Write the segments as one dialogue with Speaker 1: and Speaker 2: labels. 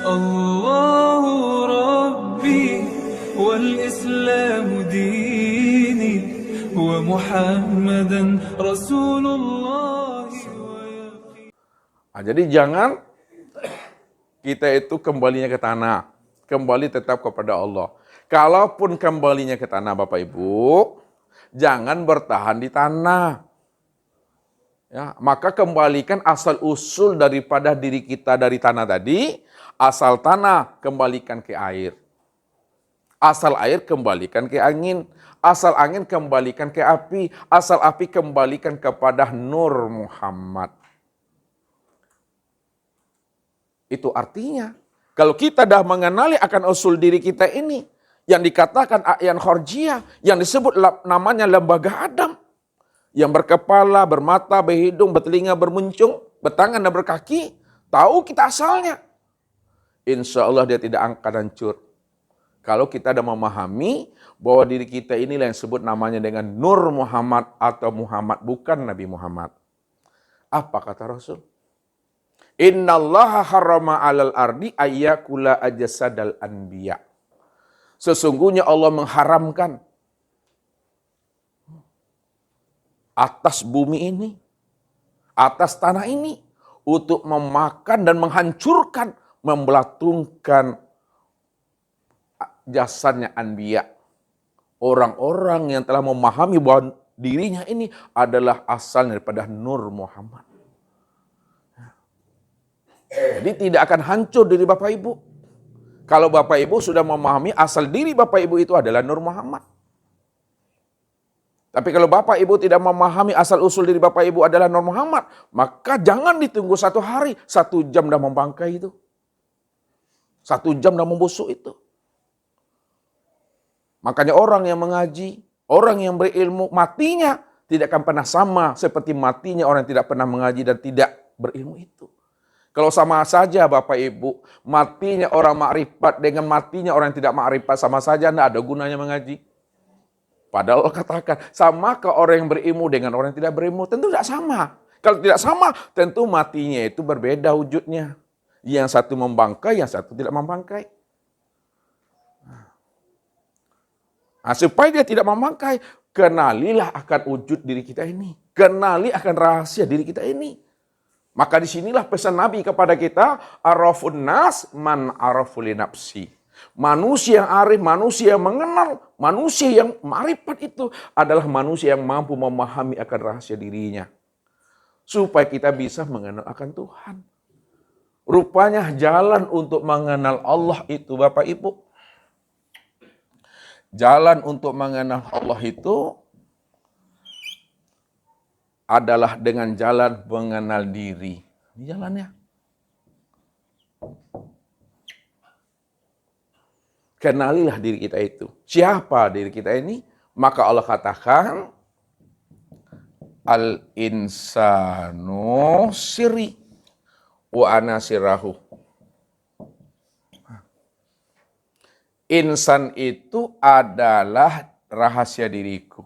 Speaker 1: الله ربي والإسلام ديني ومحمدا رسول الله.
Speaker 2: Jadi jangan kita itu kembalinya ke tanah, kembali tetap kepada Allah. Kalaupun kembalinya ke tanah Bapak Ibu, jangan bertahan di tanah. Ya, maka kembalikan asal usul daripada diri kita dari tanah tadi, asal tanah kembalikan ke air. Asal air kembalikan ke angin, asal angin kembalikan ke api, asal api kembalikan kepada Nur Muhammad. Itu artinya, kalau kita dah mengenali akan usul diri kita ini, yang dikatakan A'yan Khorjiyah, yang disebut namanya lembaga Adam, yang berkepala, bermata, berhidung, bertelinga, bermuncung, bertangan dan berkaki, tahu kita asalnya. Insya Allah dia tidak akan hancur. Kalau kita ada memahami bahwa diri kita inilah yang disebut namanya dengan Nur Muhammad atau Muhammad, bukan Nabi Muhammad. Apa kata Rasul? Innallaha harrama 'alal ardi ayyakula ajsadal anbiya. Sesungguhnya Allah mengharamkan atas bumi ini, atas tanah ini, untuk memakan dan menghancurkan, membelatungkan jasadnya anbiya. Orang-orang yang telah memahami bahwa dirinya ini adalah asal daripada Nur Muhammad. Jadi tidak akan hancur diri Bapak Ibu. Kalau Bapak Ibu sudah memahami asal diri Bapak Ibu itu adalah Nur Muhammad. Tapi kalau Bapak Ibu tidak memahami asal usul diri Bapak Ibu adalah Nur Muhammad, maka jangan ditunggu 1 hari, 1 jam dah membangkai itu. 1 jam dah membusuk itu. Makanya orang yang mengaji, orang yang berilmu, matinya tidak akan pernah sama seperti matinya orang yang tidak pernah mengaji dan tidak berilmu itu. Kalau sama saja Bapak Ibu, matinya orang makrifat dengan matinya orang yang tidak makrifat sama saja, tidak ada gunanya mengaji. Padahal Allah katakan, samakah orang yang berilmu dengan orang yang tidak berilmu? Tentu tidak sama. Kalau tidak sama, tentu matinya itu berbeda wujudnya. Yang satu membangkai, yang satu tidak membangkai. Nah, supaya dia tidak membangkai, kenalilah akan wujud diri kita ini. Kenali akan rahasia diri kita ini. Maka disinilah pesan Nabi kepada kita, arafun nas man arafu li nafsi. Manusia yang arif, manusia yang mengenal, manusia yang ma'rifat itu adalah manusia yang mampu memahami akan rahasia dirinya. Supaya kita bisa mengenal akan Tuhan. Rupanya jalan untuk mengenal Allah itu Bapak Ibu. Jalan untuk mengenal Allah itu adalah dengan jalan mengenal diri. Ini jalannya. Kenalilah diri kita itu. Siapa diri kita ini? Maka Allah katakan, al-insanu sirri wa ana sirahu. Insan itu adalah rahasia diriku.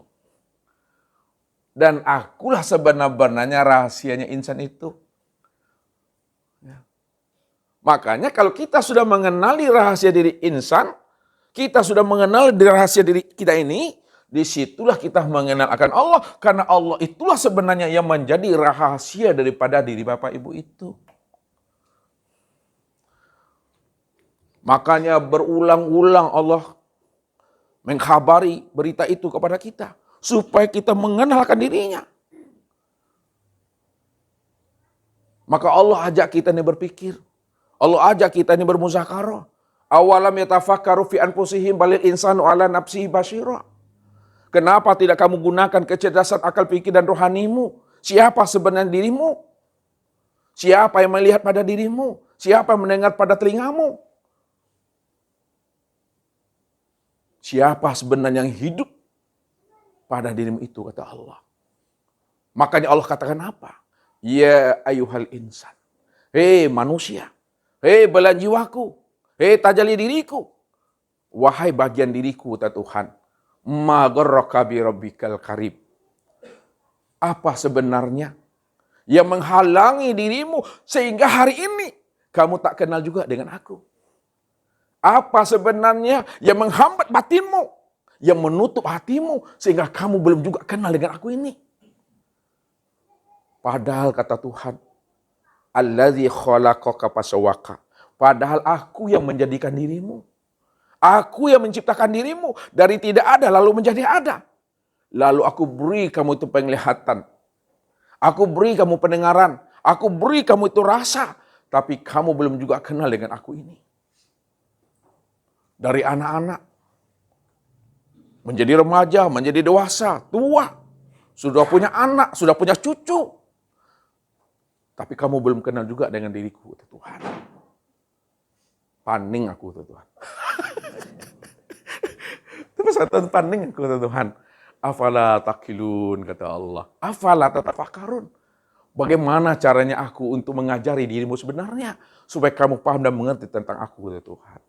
Speaker 2: Dan akulah sebenar-benarnya rahasianya insan itu. Makanya kalau kita sudah mengenali rahasia diri insan, kita sudah mengenal rahasia diri kita ini, disitulah kita mengenal akan Allah. Karena Allah itulah sebenarnya yang menjadi rahasia daripada diri Bapak Ibu itu. Makanya berulang-ulang Allah mengkhabari berita itu kepada kita. Supaya kita mengenalkan dirinya. Maka Allah ajak kita ini berpikir. Allah ajak kita ini bermuzakarah. Awalam yatafakkaru fi anfusihim balil insanu ala nafsihi basyira. Kenapa tidak kamu gunakan kecerdasan akal pikir dan rohanimu? Siapa sebenarnya dirimu? Siapa yang melihat pada dirimu? Siapa yang mendengar pada telingamu? Siapa sebenarnya yang hidup pada dirimu itu, kata Allah. Makanya Allah katakan apa? Ya ayuhal insan. Hei manusia. Hei belahan jiwaku. Hei tajali diriku. Wahai bagian diriku, kata Tuhan. Ma gharraka bi rabbikal karim. Apa sebenarnya yang menghalangi dirimu sehingga hari ini kamu tak kenal juga dengan aku? Apa sebenarnya yang menghambat batinmu, yang menutup hatimu, sehingga kamu belum juga kenal dengan aku ini? Padahal kata Tuhan, Allazi khalaqaka fasawwaka. Padahal aku yang menjadikan dirimu. Aku yang menciptakan dirimu dari tidak ada lalu menjadi ada. Lalu aku beri kamu itu penglihatan. Aku beri kamu pendengaran. Aku beri kamu itu rasa. Tapi kamu belum juga kenal dengan aku ini. Dari anak-anak, menjadi remaja, menjadi dewasa, tua. Sudah punya anak, sudah punya cucu. Tapi kamu belum kenal juga dengan diriku, Tuhan. Paning aku, Tuhan. Terus paning aku, Tuhan. Afala takilun, kata Allah. Afala tatafakkarun. Bagaimana caranya aku untuk mengajari dirimu sebenarnya. Supaya kamu paham dan mengerti tentang aku, kata Tuhan.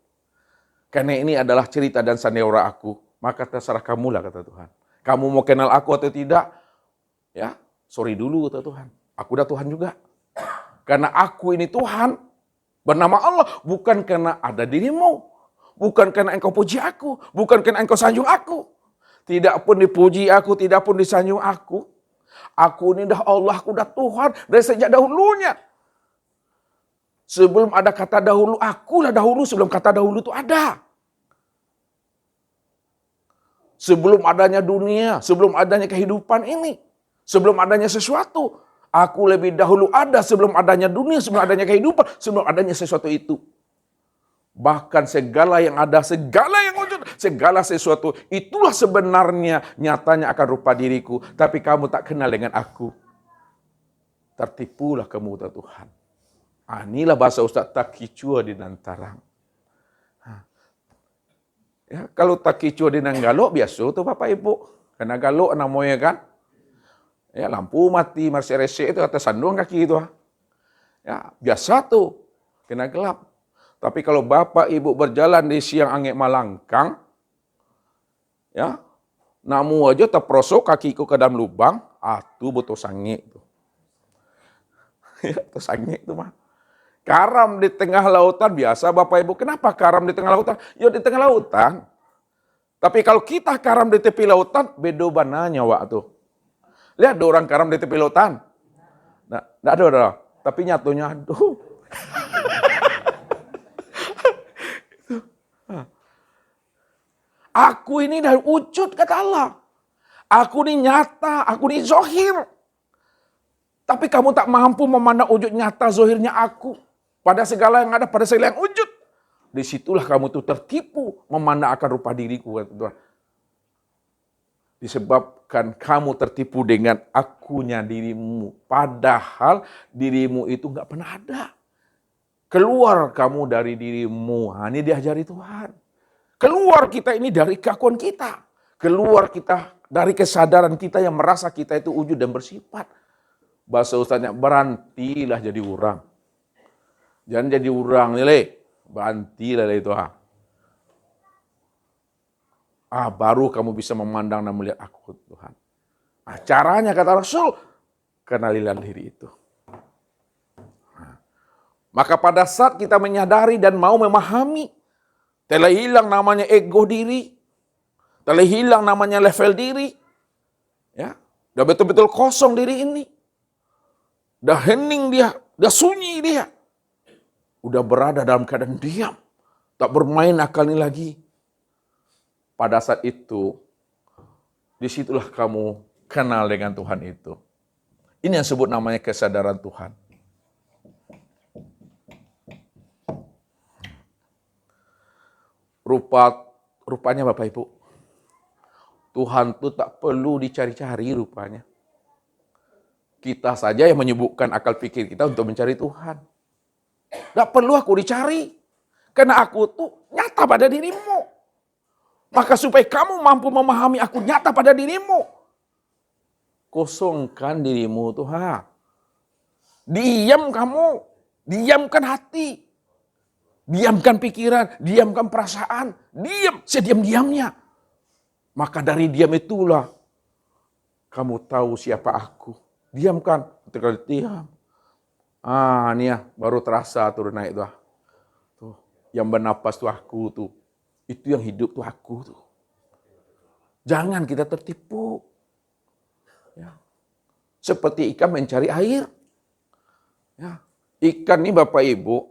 Speaker 2: Karena ini adalah cerita dan sandiwara aku. Maka terserah kamulah, kata Tuhan. Kamu mau kenal aku atau tidak? Ya, sorry dulu, kata Tuhan. Aku udah Tuhan juga. Karena aku ini Tuhan, bernama Allah, bukan karena ada dirimu, bukan karena engkau puji aku, bukan karena engkau sanjung aku. Tidak pun dipuji aku, tidak pun disanjung aku. Aku ini dah Allah, aku dah Tuhan dari sejak dahulunya. Sebelum ada kata dahulu, akulah dahulu sebelum kata dahulu itu ada. Sebelum adanya dunia, sebelum adanya kehidupan ini, sebelum adanya sesuatu, aku lebih dahulu ada sebelum adanya dunia, sebelum adanya kehidupan, sebelum adanya sesuatu itu. Bahkan segala yang ada, segala yang wujud, segala sesuatu, itulah sebenarnya nyatanya akan rupa diriku. Tapi kamu tak kenal dengan aku. Tertipulah kamu, Tuhan. Inilah bahasa Ustaz takicua di nantarang. Ya, kalau takicua di nanggalo, biasa tuh Bapak Ibu. Karena galo namanya kan. Ya, lampu mati, marsi-resi itu atas sandung kaki itu. Ya, biasa tuh. Kena gelap. Tapi kalau Bapak Ibu berjalan di siang angin malangkang, ya, namu aja terprosok kakiku ke dalam lubang, tuh butuh sange tuh. Ya, tuh sange itu mah. Karam di tengah lautan biasa Bapak Ibu. Kenapa karam di tengah lautan? Ya di tengah lautan. Tapi kalau kita karam di tepi lautan, beda bananya waktu. Lihat ada orang karam di tepi lautan. Nah, enggak ada. Tapi nyatunya aduh. Aku ini dari wujud, kata Allah. Aku ini nyata, aku ini zohir. Tapi kamu tak mampu memandang wujud nyata zohirnya aku. Pada segala yang ada, pada segala yang wujud. Disitulah kamu tuh tertipu memandang akan rupa diriku, kata Tuhan. Disebabkan kamu tertipu dengan akunya dirimu. Padahal dirimu itu gak pernah ada. Keluar kamu dari dirimu. Ini diajari Tuhan. Keluar kita ini dari keakuan kita. Keluar kita dari kesadaran kita yang merasa kita itu wujud dan bersifat. Bahasa Ustaznya, berhentilah jadi orang. Jangan jadi orang, nilai. Berhentilah itu. Baru kamu bisa memandang dan melihat aku, Tuhan. Caranya, kata Rasul, kenalilah diri itu. Maka pada saat kita menyadari dan mau memahami, telah hilang namanya ego diri, telah hilang namanya level diri, ya, udah betul-betul kosong diri ini, udah hening dia, udah sunyi dia, udah berada dalam keadaan diam, tak bermain akal ini lagi. Pada saat itu, disitulah kamu kenal dengan Tuhan itu. Ini yang disebut namanya kesadaran Tuhan. Rupanya Bapak Ibu, Tuhan itu tak perlu dicari-cari rupanya. Kita saja yang menyibukkan akal pikir kita untuk mencari Tuhan. Tak perlu aku dicari. Karena aku tuh nyata pada dirimu. Maka supaya kamu mampu memahami aku nyata pada dirimu, kosongkan dirimu Tuhan. Diam kamu, diamkan hati. Diamkan pikiran, diamkan perasaan, diam, sediam-diamnya. Maka dari diam itulah kamu tahu siapa aku. Diamkan, ketika diam. Nih ya, baru terasa turun naik tuh. Tuh, yang bernapas tuh aku tuh. Itu yang hidup tuh aku tuh. Jangan kita tertipu. Ya. Seperti ikan mencari air. Ya. Ikan ini Bapak Ibu,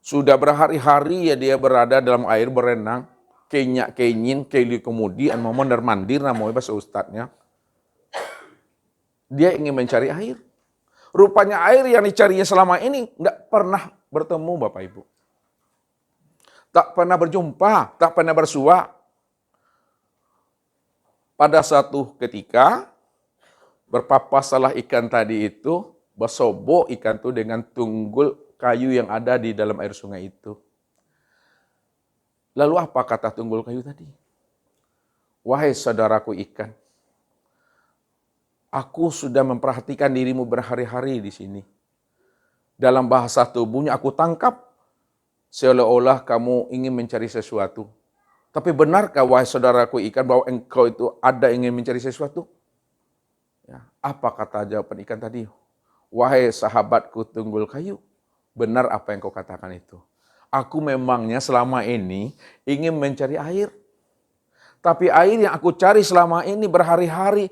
Speaker 2: sudah berhari-hari ya dia berada dalam air berenang. Kenyak kenyin, keli kemudian mau mondar-mandir namanya bahasa ustadznya. Dia ingin mencari air. Rupanya air yang dicarinya selama ini nggak pernah bertemu Bapak Ibu. Tak pernah berjumpa, tak pernah bersua. Pada satu ketika, berpapasalah ikan tadi itu, bersobok ikan itu dengan tunggul kayu yang ada di dalam air sungai itu. Lalu apa kata tunggul kayu tadi? Wahai saudaraku ikan, aku sudah memperhatikan dirimu berhari-hari di sini. Dalam bahasa tubuhnya aku tangkap, seolah-olah kamu ingin mencari sesuatu. Tapi benarkah wahai saudaraku ikan bahwa engkau itu ada ingin mencari sesuatu? Ya, apa kata jawaban ikan tadi? Wahai sahabatku tunggul kayu, benar apa yang kau katakan itu. Aku memangnya selama ini ingin mencari air. Tapi air yang aku cari selama ini berhari-hari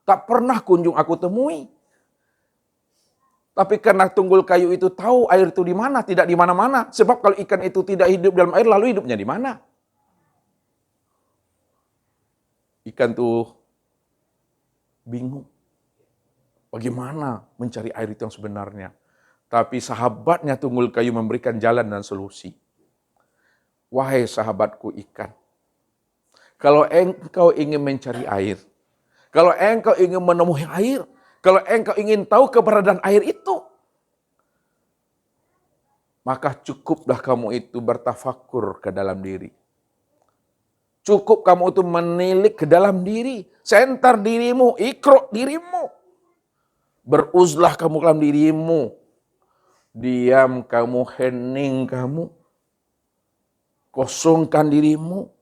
Speaker 2: tak pernah kunjung aku temui. Tapi karena tunggul kayu itu tahu air itu di mana, tidak di mana-mana. Sebab kalau ikan itu tidak hidup dalam air, lalu hidupnya di mana? Ikan tuh bingung. Bagaimana mencari air itu yang sebenarnya? Tapi sahabatnya tunggul kayu memberikan jalan dan solusi. Wahai sahabatku ikan, kalau engkau ingin mencari air, kalau engkau ingin menemui air, kalau engkau ingin tahu keberadaan air itu, maka cukuplah kamu itu bertafakur ke dalam diri. Cukup kamu itu menilik ke dalam diri, sentar dirimu, ikro dirimu. Beruzlah kamu ke dalam dirimu. Diam kamu, hening kamu. Kosongkan dirimu.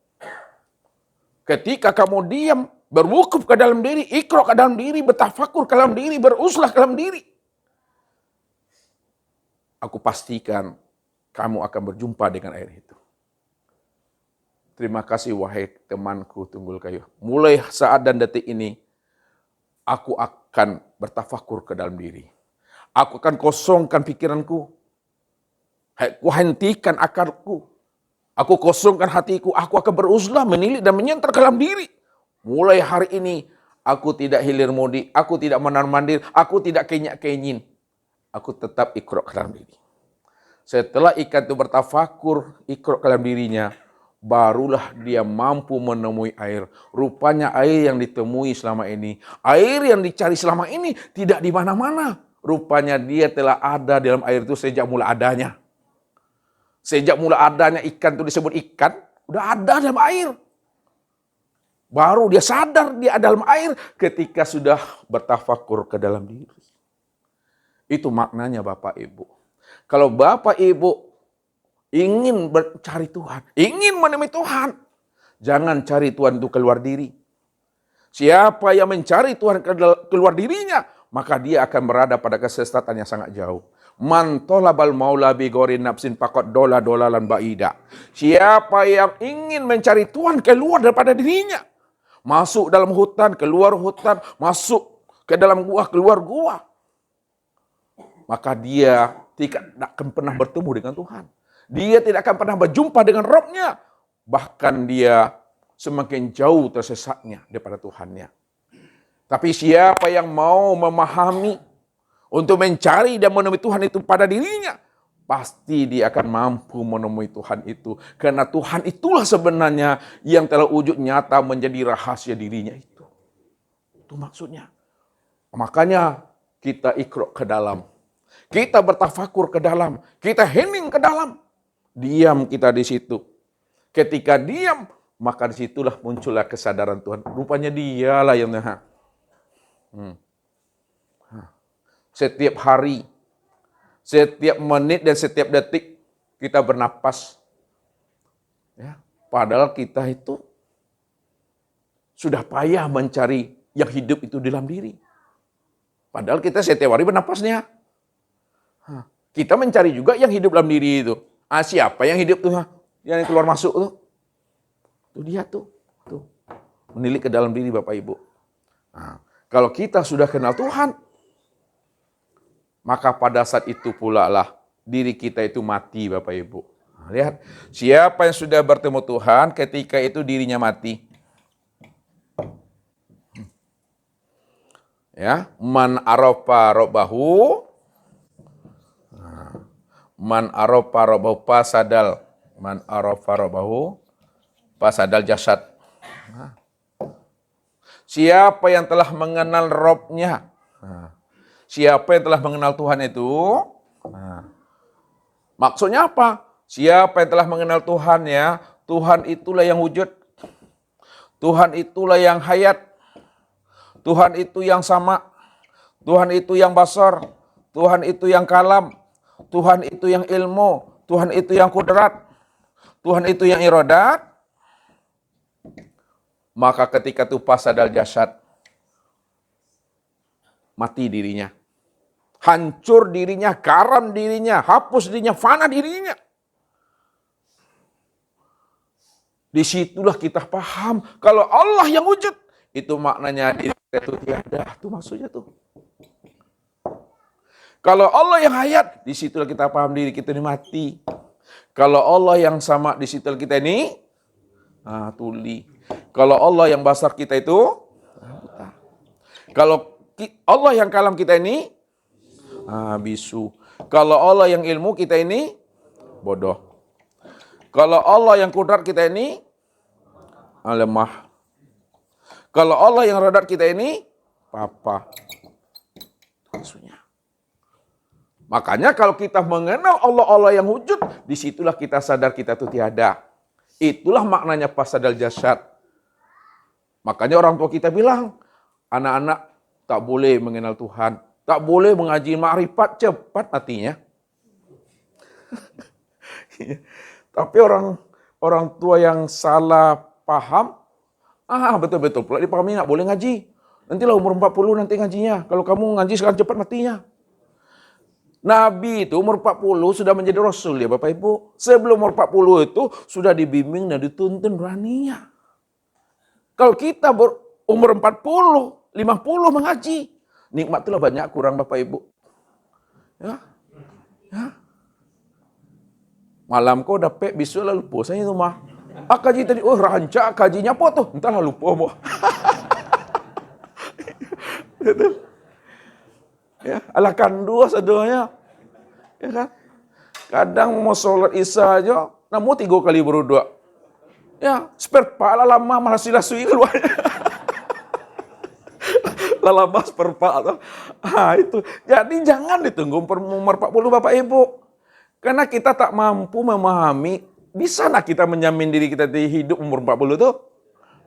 Speaker 2: Ketika kamu diam, berwukuf ke dalam diri, ikro ke dalam diri, bertafakur ke dalam diri, beruzlah ke dalam diri. Aku pastikan kamu akan berjumpa dengan air itu. Terima kasih wahai temanku tunggul kayu. Mulai saat dan detik ini, aku akan bertafakur ke dalam diri. Aku akan kosongkan pikiranku. Aku hentikan akarku. Aku kosongkan hatiku. Aku akan beruzlah, menilik dan menyentar ke dalam diri. Mulai hari ini, aku tidak hilir mudik. Aku tidak mondar-mandir. Aku tidak kenyak kenyin. Aku tetap ikro ke dalam diri. Setelah ikan itu bertafakur, ikro ke dalam dirinya, barulah dia mampu menemui air. Rupanya air yang ditemui selama ini, air yang dicari selama ini tidak di mana-mana. Rupanya dia telah ada dalam air itu sejak mula adanya. Sejak mula adanya ikan itu disebut ikan, udah ada dalam air. Baru dia sadar dia ada dalam air ketika sudah bertafakur ke dalam diri. Itu maknanya Bapak Ibu. Kalau Bapak Ibu ingin mencari Tuhan, ingin menemui Tuhan, jangan cari Tuhan itu keluar diri. Siapa yang mencari Tuhan keluar dirinya, maka dia akan berada pada kesesatan yang sangat jauh. Man tolabal maula bi ghairi nafsin faqad dolalan ba'ida. Siapa yang ingin mencari Tuhan keluar daripada dirinya, masuk dalam hutan, keluar hutan, masuk ke dalam gua, keluar gua, maka dia tidak akan pernah bertemu dengan Tuhan. Dia tidak akan pernah berjumpa dengan Rabb-Nya. Bahkan dia semakin jauh tersesatnya daripada Tuhannya. Tapi siapa yang mau memahami untuk mencari dan menemui Tuhan itu pada dirinya, pasti dia akan mampu menemui Tuhan itu. Karena Tuhan itulah sebenarnya yang telah wujud nyata menjadi rahasia dirinya itu. Itu maksudnya. Makanya kita ikro ke dalam. Kita bertafakur ke dalam. Kita hening ke dalam. Diam kita di situ. Ketika diam, maka disitulah muncullah kesadaran Tuhan. Rupanya dialah yang setiap hari, setiap menit dan setiap detik kita bernapas. Ya, padahal kita itu sudah payah mencari yang hidup itu dalam diri. Padahal kita setiap hari bernapasnya. Kita mencari juga yang hidup dalam diri itu. Siapa yang hidup tuh? Yang keluar masuk tuh? Itu dia tuh. Menilik ke dalam diri Bapak Ibu. Kalau kita sudah kenal Tuhan, maka pada saat itu pula lah diri kita itu mati Bapak Ibu. Lihat, siapa yang sudah bertemu Tuhan ketika itu dirinya mati. Ya, man arafa rabbahu, man arafa rabbahu pasadal, man arafa rabbahu pasadal jasad. Siapa yang telah mengenal Robnya, siapa yang telah mengenal Tuhan itu, maksudnya apa? Siapa yang telah mengenal Tuhan ya, Tuhan itulah yang wujud, Tuhan itulah yang hayat, Tuhan itu yang sama, Tuhan itu yang basar, Tuhan itu yang kalam, Tuhan itu yang ilmu, Tuhan itu yang kudrat, Tuhan itu yang iradat. Maka ketika itu pasadal jasad, mati dirinya. Hancur dirinya, karam dirinya, hapus dirinya, fana dirinya. Disitulah kita paham kalau Allah yang wujud. Itu maknanya diri kita itu tiada. Itu maksudnya tuh. Kalau Allah yang hayat, disitulah kita paham diri kita ini mati. Kalau Allah yang sama, disitulah kita ini tuli. Kalau Allah yang basar kita itu buta. Kalau Allah yang kalam kita ini bisu. Kalau Allah yang ilmu kita ini bodoh. Kalau Allah yang kudrat kita ini lemah. Kalau Allah yang radat kita ini papa. Maksudnya. Makanya kalau kita mengenal Allah yang wujud, disitulah kita sadar kita itu tiada. Itulah maknanya pasadal jasad. Makanya orang tua kita bilang, anak-anak tak boleh mengenal Tuhan, tak boleh mengaji ma'rifat, cepat matinya. Tapi orang tua yang salah paham, betul-betul pula dipahami nggak boleh ngaji. Nantilah umur 40 nanti ngajinya. Kalau kamu ngaji sekarang cepat matinya. Nabi itu umur 40 sudah menjadi Rasul ya Bapak Ibu. Sebelum umur 40 itu sudah dibimbing dan dituntun beraninya. Kalau kita umur 40, 50 mengaji, nikmat itulah banyak kurang Bapak Ibu. Ya. Malam kau dapet bisu lalu lupa saya itu mah. Kaji tadi, rancak kajinya apa tuh? Entahlah lupa mo. Ya, ala kandua sadonya. Ya kan? Kadang mau sholat isya aja, namun 3 kali berdoa. Ya, seperpa lama malah silasui keluarnya. Lama seperpa. Itu. Jadi jangan ditunggu umur 40 Bapak Ibu. Karena kita tak mampu memahami, bisa nak kita menjamin diri kita di hidup umur 40 tuh?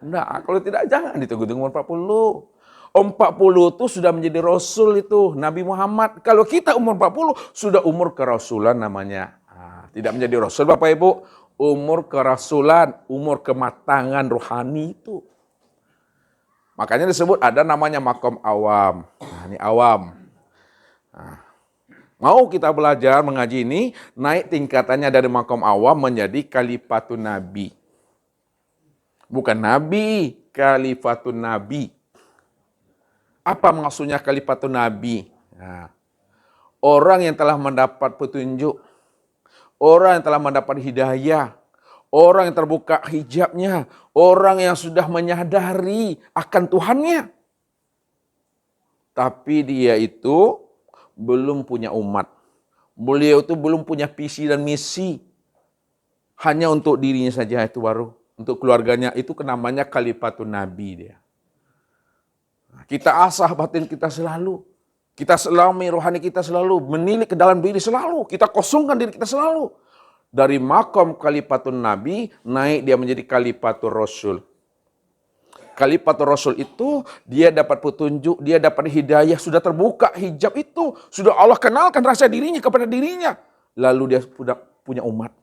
Speaker 2: Nah, kalau tidak jangan ditunggu umur 40. 40 itu sudah menjadi Rasul itu, Nabi Muhammad. Kalau kita umur 40, sudah umur kerasulan namanya. Tidak menjadi Rasul Bapak Ibu. Umur kerasulan, umur kematangan rohani itu. Makanya disebut ada namanya makom awam. Ini awam. Mau kita belajar mengaji ini, naik tingkatannya dari makom awam menjadi kalifatun nabi. Bukan nabi, kalifatun nabi. Apa maksudnya kalifatun nabi? Orang yang telah mendapat petunjuk, orang yang telah mendapat hidayah, orang yang terbuka hijabnya, orang yang sudah menyadari akan Tuhannya. Tapi dia itu belum punya umat. Beliau itu belum punya visi dan misi. Hanya untuk dirinya saja itu baru. Untuk keluarganya itu namanya kalifatun nabi dia. Kita asah batin kita selalu. Kita selami rohani kita selalu. Menilik ke dalam diri selalu. Kita kosongkan diri kita selalu. Dari makom kalifatun nabi, naik dia menjadi kalifatur rasul. Kalifatur rasul itu, dia dapat petunjuk, dia dapat hidayah, sudah terbuka hijab itu. Sudah Allah kenalkan rasa dirinya kepada dirinya. Lalu dia sudah punya umat.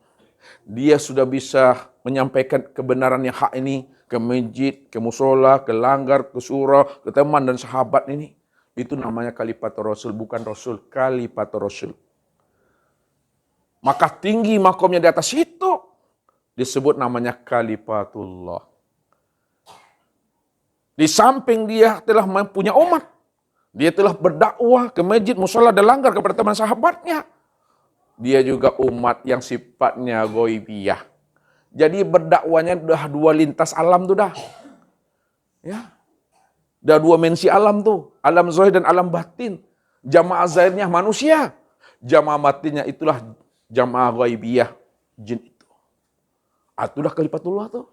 Speaker 2: Dia sudah bisa menyampaikan kebenaran yang hak ini ke masjid, ke musola, ke langgar, ke surau, ke teman dan sahabat ini. Itu namanya kalifatur rasul, bukan rasul, kalifatur rasul. Maka tinggi makomnya di atas itu disebut namanya Khalifatullah. Di samping dia telah mempunyai umat, dia telah berdakwah ke masjid, musola dan langgar kepada teman sahabatnya. Dia juga umat yang sifatnya ghaibiyah. Jadi berdakwanya udah dua lintas alam tuh dah. Ya. Udah dua mensi alam tuh, alam zahir dan alam batin. Jamaah zahirnya manusia, jamaah batinnya itulah jamaah ghaibiyah, jin itu. Itulah Khalifatullah tuh.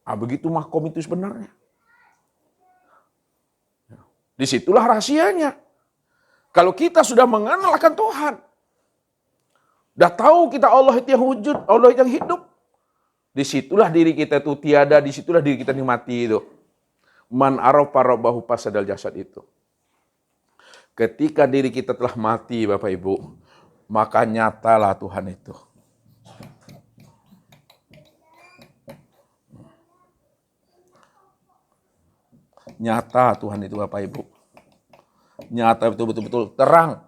Speaker 2: Begitu makom itu sebenarnya. Disitulah rahasianya. Kalau kita sudah mengenal akan Tuhan, udah tahu kita Allah itu yang wujud, Allah itu yang hidup, disitulah diri kita itu tiada, disitulah diri kita nikmati itu. Man arafa rabbahu fasadal jasad itu. Ketika diri kita telah mati, Bapak Ibu, maka nyatalah Tuhan itu. Nyata Tuhan itu, Bapak Ibu. Nyata betul-betul terang.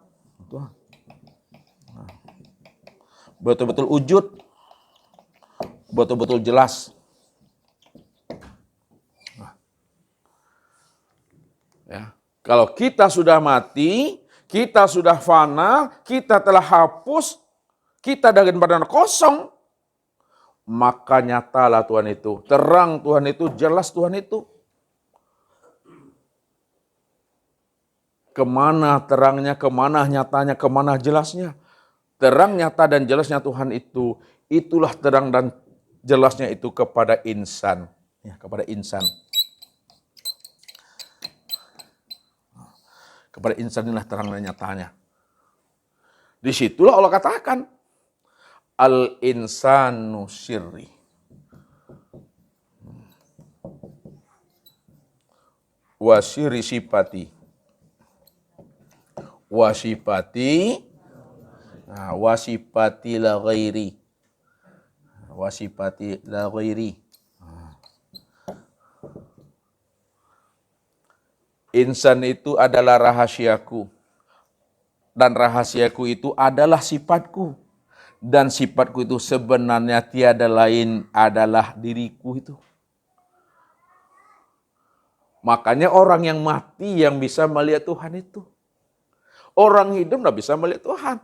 Speaker 2: Betul-betul wujud. Betul-betul jelas. Ya. Kalau kita sudah mati, kita sudah fana, kita telah hapus, kita dengan badan kosong, maka nyatalah Tuhan itu. Terang Tuhan itu, jelas Tuhan itu. Kemana terangnya, kemana nyatanya, kemana jelasnya. Terang, nyata, dan jelasnya Tuhan itu, itulah terang dan jelasnya itu kepada insan. Ya, kepada insan. Kepada insan inilah terang dan nyatanya. Disitulah Allah katakan, al-insanu sirri. Wa sirri sifati. Wasifati, wasifati la ghairi, wasifati la ghairi. Insan itu adalah rahasiaku, dan rahasiaku itu adalah sifatku, dan sifatku itu sebenarnya tiada lain adalah diriku itu. Makanya orang yang mati yang bisa melihat Tuhan itu. Orang hidup tidak bisa melihat Tuhan.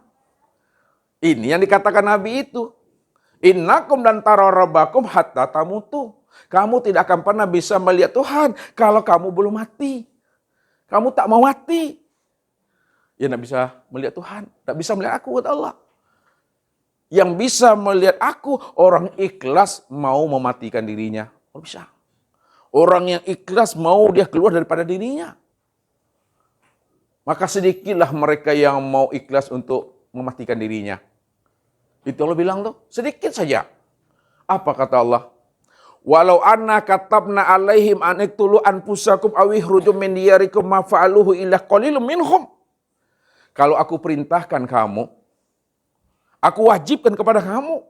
Speaker 2: Ini yang dikatakan Nabi itu. Innakum dan tararabakum hatta tamutu. Kamu tidak akan pernah bisa melihat Tuhan kalau kamu belum mati. Kamu tak mau mati. Ya tidak bisa melihat Tuhan. Tidak bisa melihat aku, kata Allah. Yang bisa melihat aku, orang ikhlas mau mematikan dirinya. Oh, bisa. Orang yang ikhlas mau dia keluar daripada dirinya. Maka sedikitlah mereka yang mau ikhlas untuk mematikan dirinya. Itu Allah bilang tuh, sedikit saja. Apa kata Allah? Walau anna katabna alaihim an iqtulu anfusakum aw ikhruju min diyarikum ma fa'aluhu illa qalilum minhum. Kalau aku perintahkan kamu, aku wajibkan kepada kamu,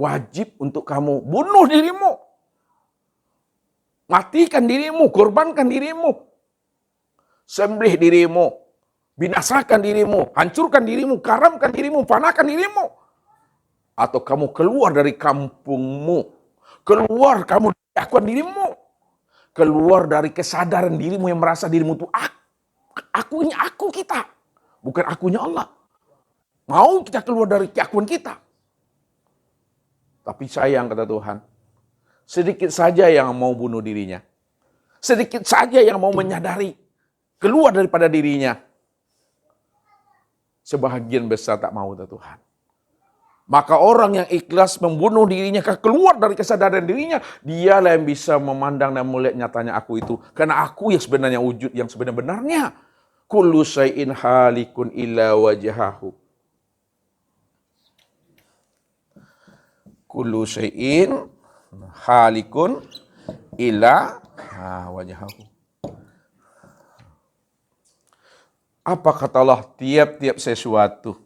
Speaker 2: wajib untuk kamu bunuh dirimu. Matikan dirimu, korbankan dirimu. Sembelih dirimu, binasakan dirimu, hancurkan dirimu, karamkan dirimu, panakan dirimu. Atau kamu keluar dari kampungmu, keluar kamu dari keakuan dirimu, keluar dari kesadaran dirimu yang merasa dirimu itu aku ini aku kita, bukan akunya Allah. Mau kita keluar dari keakuan kita. Tapi sayang, kata Tuhan, sedikit saja yang mau bunuh dirinya. Sedikit saja yang mau menyadari keluar daripada dirinya. Sebahagian besar tak mau, kata Tuhan. Maka orang yang ikhlas membunuh dirinya, keluar dari kesadaran dirinya, dialah yang bisa memandang dan melihat nyatanya aku itu. Karena aku yang sebenarnya wujud, yang sebenarnya. Kullu syai'in halikun illa wajahahu. Kullu syai'in halikun illa wajahahu. Apa kata Allah? Tiap-tiap sesuatu.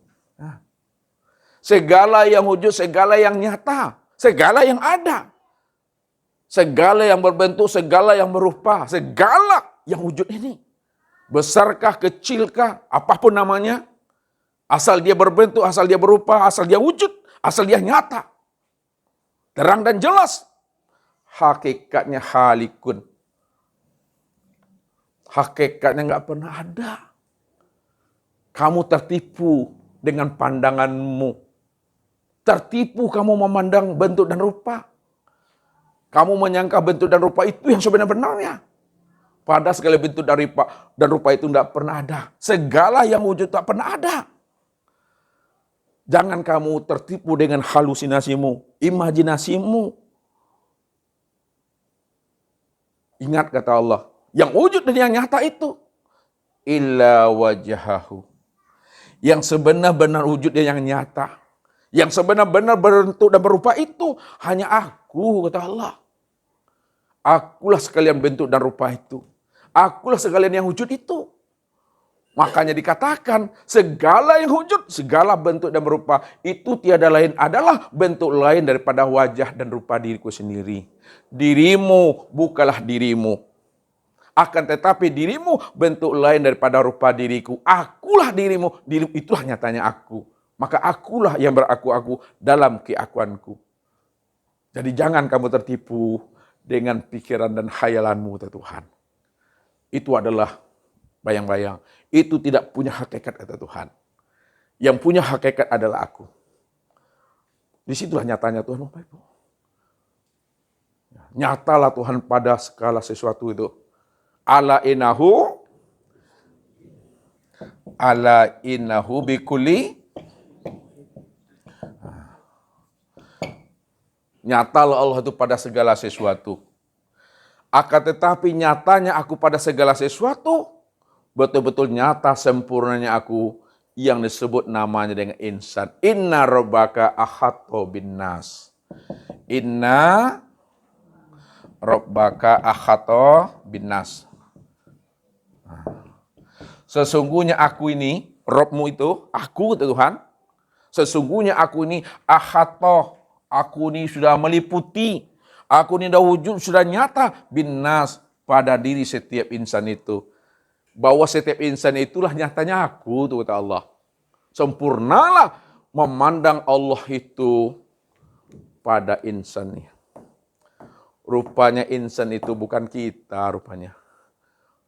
Speaker 2: Segala yang wujud, segala yang nyata, segala yang ada. Segala yang berbentuk, segala yang berupa, segala yang wujud ini. Besarkah, kecilkah, apapun namanya, Asal dia berbentuk, asal dia berupa, asal dia wujud, asal dia nyata. Terang dan jelas. Hakikatnya halikun. Hakikatnya nggak pernah ada. Kamu tertipu dengan pandanganmu. Tertipu kamu memandang bentuk dan rupa. Kamu menyangka bentuk dan rupa itu yang sebenarnya. Padahal segala bentuk dan rupa itu tidak pernah ada. Segala yang wujud tak pernah ada. Jangan kamu tertipu dengan halusinasimu, imajinasimu. Ingat kata Allah, yang wujud dan yang nyata itu. Illa wajahahu. Yang sebenar-benar wujud dan yang nyata. Yang sebenar-benar bentuk dan berupa itu hanya aku, kata Allah. Akulah sekalian bentuk dan rupa itu. Akulah sekalian yang wujud itu. Makanya dikatakan segala yang wujud, segala bentuk dan berupa itu tiada lain adalah bentuk lain daripada wajah dan rupa diriku sendiri. Dirimu bukalah dirimu. Akan tetapi dirimu bentuk lain daripada rupa diriku. Akulah dirimu, dirimu itulah nyatanya aku. Maka akulah yang beraku-aku dalam keakuanku. Jadi jangan kamu tertipu dengan pikiran dan khayalanmu, Tuhan. Itu adalah bayang-bayang. Itu tidak punya hakikat, kata Tuhan. Yang punya hakikat adalah aku. Disitulah nyatanya Tuhan, Bapak Ibu. Nyatalah Tuhan pada segala sesuatu itu. Ala innahu bikuli. Nyatalah Allah itu pada segala sesuatu. Akan tetapi nyatanya aku pada segala sesuatu, betul-betul nyata sempurnanya aku yang disebut namanya dengan insan. Inna rabbaka ahato bin nas. Inna rabbaka ahato bin nas. Sesungguhnya aku ini, Robmu itu, aku Tuhan. Sesungguhnya aku ini ahato, aku ini sudah meliputi, aku ini sudah wujud, sudah nyata bin nas pada diri setiap insan itu. Bahwa setiap insan itulah nyatanya aku, tuh kata Allah. Sempurnalah memandang Allah itu pada insannya. Rupanya insan itu bukan kita rupanya.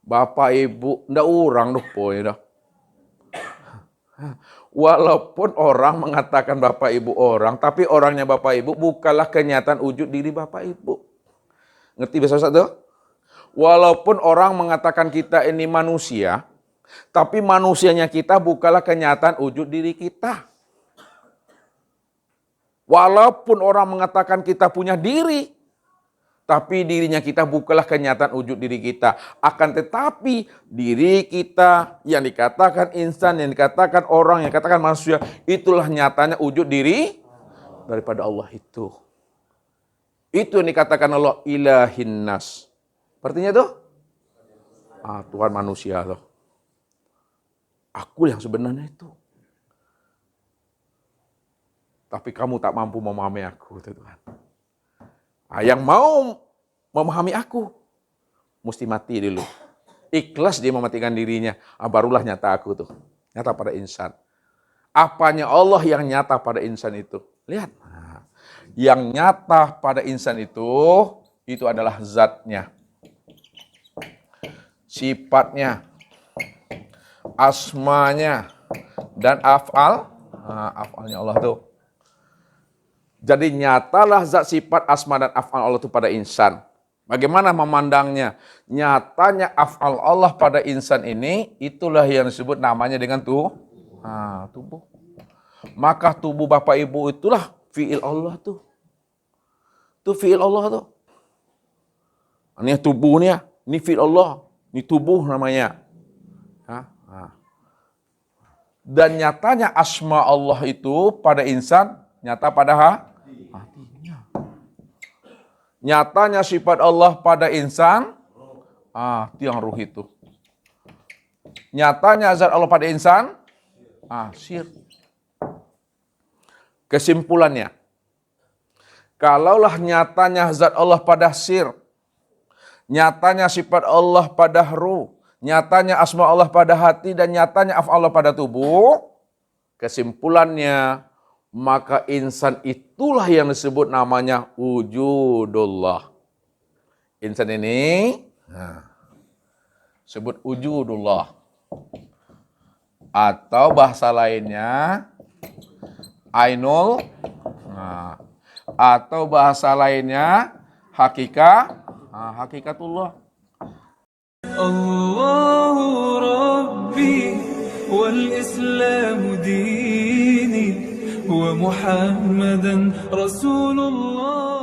Speaker 2: Bapak Ibu, ndak orang rupanya. Walaupun orang mengatakan Bapak Ibu orang, tapi orangnya Bapak Ibu bukanlah kenyataan wujud diri Bapak Ibu. Ngerti bahasa satu? Walaupun orang mengatakan kita ini manusia, tapi manusianya kita bukanlah kenyataan wujud diri kita. Walaupun orang mengatakan kita punya diri, tapi dirinya kita bukanlah kenyataan wujud diri kita. Akan tetapi diri kita yang dikatakan insan, yang dikatakan orang, yang dikatakan manusia, itulah nyatanya wujud diri daripada Allah itu. Itu yang dikatakan Allah ilahin nas. Artinya tuh, Tuhan manusia loh. Aku yang sebenarnya itu. Tapi kamu tak mampu memahami aku, Tuhan. Yang mau memahami aku, mesti mati dulu. Ikhlas dia mematikan dirinya, barulah nyata aku tuh. Nyata pada insan. Apanya Allah yang nyata pada insan itu? Lihat. Yang nyata pada insan itu adalah zatnya. Sifatnya, asmanya, dan af'alnya Allah tuh. Jadi nyatalah zat sifat asma dan af'al Allah itu pada insan. Bagaimana memandangnya? Nyatanya af'al Allah pada insan ini, itulah yang disebut namanya dengan tubuh. Maka tubuh Bapak Ibu itulah fi'il Allah tuh. Itu fi'il Allah tuh. Ini tubuhnya, ini fi'il Allah. Ini tubuh namanya. Dan nyatanya asma Allah itu pada insan, nyata pada hatinya. Nyatanya sifat Allah pada insan, tiang ruh itu. Nyatanya zat Allah pada insan, sir. Kesimpulannya, kalaulah nyatanya zat Allah pada sir, nyatanya sifat Allah pada ruh, nyatanya asma Allah pada hati, dan nyatanya af'al Allah pada tubuh, Kesimpulannya, maka insan itulah yang disebut namanya wujudullah. Insan ini sebut wujudullah. Atau bahasa lainnya ainul, atau bahasa lainnya hakikatullah.
Speaker 1: الله ربي والإسلام ديني ومحمدا رسول الله